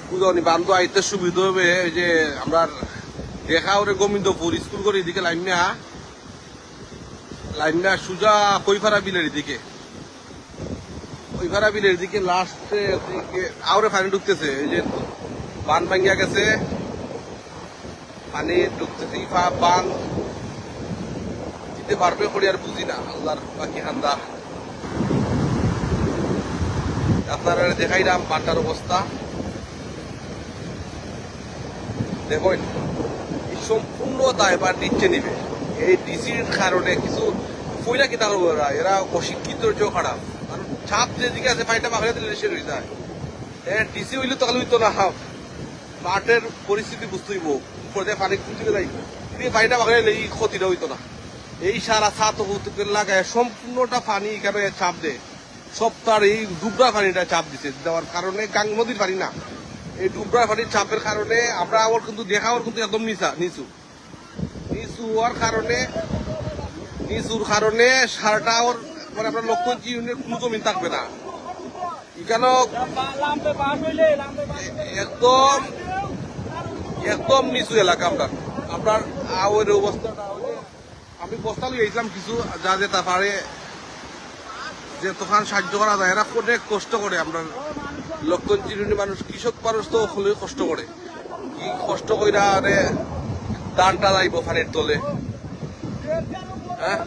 বুঝনি বান্ধব আইতে সুবিধা হবে এই যে আমরা দেখা ওরে গোবিন্দপুর স্কুল করে এদিকে লাইন না সুজা কৈফারা বিলের দিকে কৈফারা বিলের দিকে লাস্টে আউরে পানি ঢুকতেছে এই যে বান ভাঙ্গিয়া গেছে পানি ঢুকতেছে বান দিতে পারবে করি আর বুঝি না আল্লাহর বাকি হান্দা আপনারা দেখাইলাম বানটার অবস্থা দেখুন সম্পূর্ণ দায়ভার নিচ্ছে নিবে এই ডিসির কারণে কিছু ফইলা কি তার এরা অশিক্ষিত খারাপ কারণ ছাপ যেদিকে আছে পানিটা বাগড়ে দিলে শেষ হয়ে যায় ডিসি হইলে তো হইতো না মাঠের পরিস্থিতি বুঝতে হইব উপর দিয়ে পানি কুচিকে যাই পানিটা বাগড়ে এই ক্ষতিটা হইতো না এই সারা ছাত লাগায় সম্পূর্ণটা পানি এখানে চাপ দেয় সব তার এই ডুবরা পানিটা চাপ দিছে দেওয়ার কারণে গাং নদীর পানি না এই ডুবরা পানির চাপের কারণে আমরা আবার কিন্তু দেখাওয়ার কিন্তু একদম নিচু হওয়ার কারণে নিচুর কারণে সারাটা ওর মানে আপনার লক্ষ্য ইউনিয়নের কোনো জমিন থাকবে না এখানে একদম একদম নিচু এলাকা আপনার ওই অবস্থাটা আমি বস্তা লইয়াছিলাম কিছু যা যেতে পারে যে তখন সাহায্য করা যায় এরা অনেক কষ্ট করে আমরা লক্ষণ চিরুনি মানুষ কৃষক মানুষ তো হলেও কষ্ট করে কি কষ্ট কইরা আরে ধানটা যাইব ফানির তলে হ্যাঁ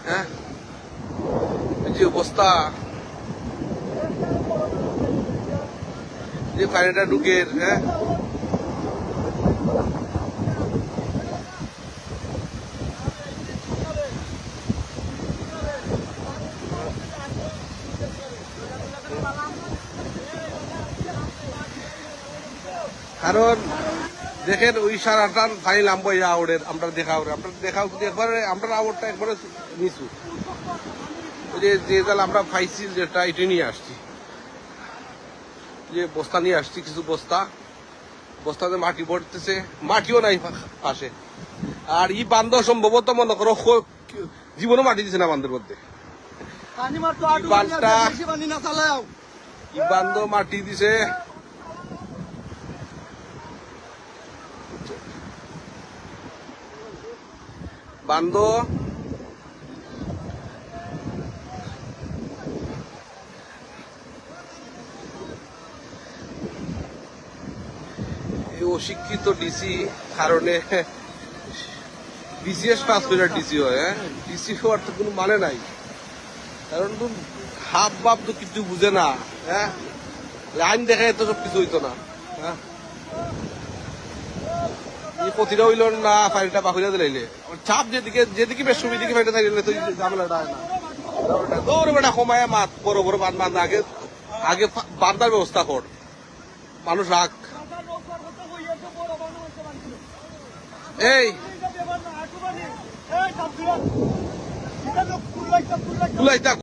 হ্যাঁ যে অবস্থা যে পানিটা ঢুকে হ্যাঁ কারণ দেখেন ওই সারাটান পানি নামবো আউড়ের আমরা দেখা একবারে আমরা আউড়টা একবারে নিচু ওই যে জাল আমরা পাইছি যেটা এটা নিয়ে আসছি যে বস্তা নিয়ে আসছি কিছু বস্তাতে মাটি পড়তেছে মাটিও নাই পাশে আর ই বান্ধ সম্ভবত মনে করো জীবনও মাটি দিছে না বান্ধের মধ্যে বান্ধ মাটি দিছে বান্ধ এই অশিক্ষিত ডিসি কারণে বিসিএস পাস করে ডিসি হয় ডিসি হওয়ার তো কোনো মানে নাই কারণ তো হাফ বাপ তো কিছু বুঝে না হ্যাঁ লাইন দেখে তো সব কিছু হইতো না হ্যাঁ এই ক্ষতিটা হইল না পানিটা বাহুরা দিলাইলে চাপ যেদিকে বেশ সুবিদিকে পানিটা থাকলে তো ঝামেলাটা হয় না দৌড় বেটা কমায় মাত বড় বড় বান্ধ আগে বান্ধার ব্যবস্থা কর মানুষ রাখ এই